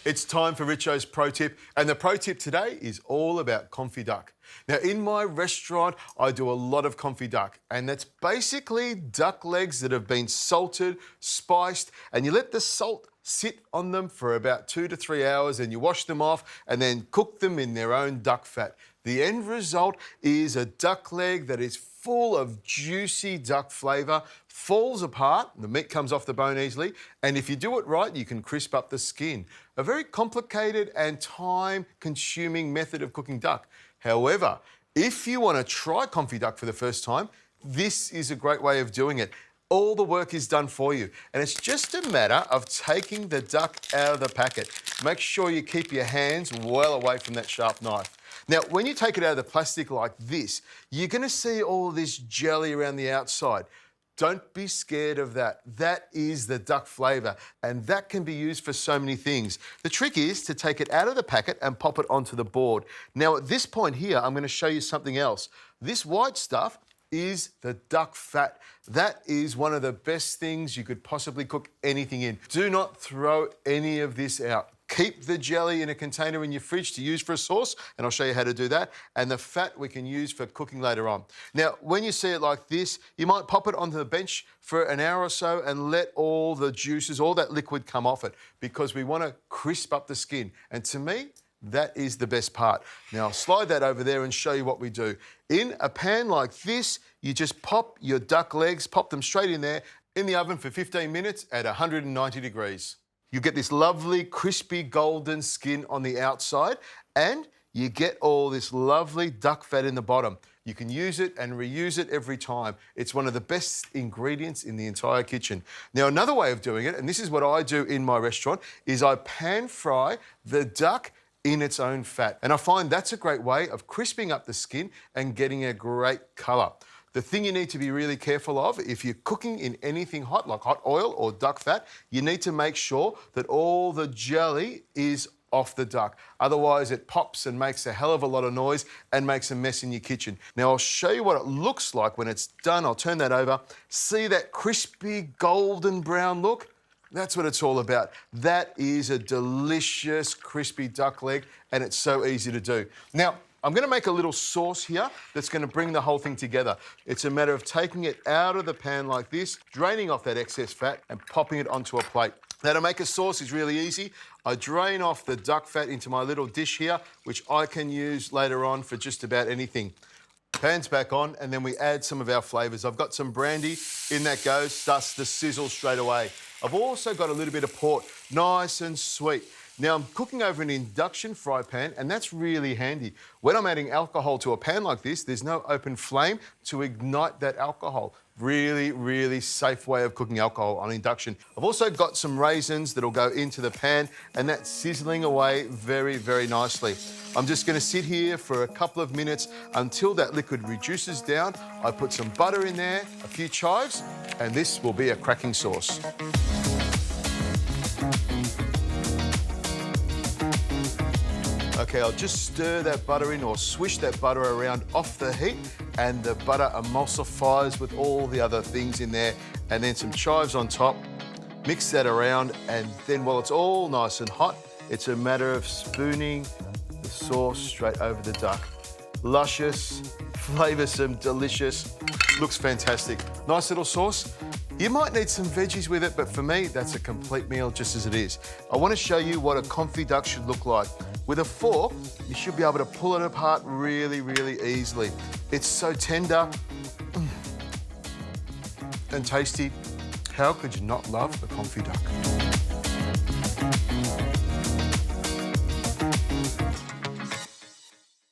It's time for Richo's Pro Tip, and the Pro Tip today is all about Confit Duck. Now, in my restaurant, I do a lot of Confit Duck, and that's basically duck legs that have been salted, spiced, and you let the salt sit on them for about 2 to 3 hours, and you wash them off and then cook them in their own duck fat. The end result is a duck leg that is full of juicy duck flavour, falls apart, the meat comes off the bone easily, and if you do it right, you can crisp up the skin. A very complicated and time-consuming method of cooking duck. However, if you want to try Confit Duck for the first time, this is a great way of doing it. All the work is done for you, and it's just a matter of taking the duck out of the packet. Make sure you keep your hands well away from that sharp knife. Now, when you take it out of the plastic like this, you're going to see all this jelly around the outside. Don't be scared of that. That is the duck flavour, and that can be used for so many things. The trick is to take it out of the packet and pop it onto the board. Now, at this point here, I'm going to show you something else. This white stuff is the duck fat. That is one of the best things you could possibly cook anything in. Do not throw any of this out. Keep the jelly in a container in your fridge to use for a sauce, and I'll show you how to do that. And the fat we can use for cooking later on. Now, when you see it like this, you might pop it onto the bench for an hour or so and let all the juices, all that liquid come off it, because we want to crisp up the skin. And to me, that is the best part. Now, I'll slide that over there and show you what we do. In a pan like this, you just pop your duck legs, pop them straight in there, in the oven for 15 minutes at 190 degrees. You get this lovely, crispy, golden skin on the outside, and you get all this lovely duck fat in the bottom. You can use it and reuse it every time. It's one of the best ingredients in the entire kitchen. Now, another way of doing it, and this is what I do in my restaurant, is I pan fry the duck in its own fat. And I find that's a great way of crisping up the skin and getting a great colour. The thing you need to be really careful of, if you're cooking in anything hot, like hot oil or duck fat, you need to make sure that all the jelly is off the duck. Otherwise, it pops and makes a hell of a lot of noise and makes a mess in your kitchen. Now, I'll show you what it looks like when it's done. I'll turn that over. See that crispy golden brown look? That's what it's all about. That is a delicious, crispy duck leg, and it's so easy to do. Now, I'm going to make a little sauce here that's going to bring the whole thing together. It's a matter of taking it out of the pan like this, draining off that excess fat and popping it onto a plate. Now, to make a sauce is really easy. I drain off the duck fat into my little dish here, which I can use later on for just about anything. Pan's back on, and then we add some of our flavours. I've got some brandy, in that goes, starts to sizzle straight away. I've also got a little bit of port, nice and sweet. Now, I'm cooking over an induction fry pan, and that's really handy. When I'm adding alcohol to a pan like this, there's no open flame to ignite that alcohol. Really, really safe way of cooking alcohol on induction. I've also got some raisins that'll go into the pan, and that's sizzling away very, very nicely. I'm just going to sit here for a couple of minutes until that liquid reduces down. I put some butter in there, a few chives, and this will be a cracking sauce. Okay, I'll just stir that butter in or swish that butter around off the heat, and the butter emulsifies with all the other things in there, and then some chives on top. Mix that around, and then while it's all nice and hot, it's a matter of spooning the sauce straight over the duck. Luscious, flavoursome, delicious, looks fantastic. Nice little sauce. You might need some veggies with it, but for me, that's a complete meal just as it is. I want to show you what a Confit Duck should look like. With a fork, you should be able to pull it apart really, really easily. It's so tender and tasty. How could you not love a Confit Duck?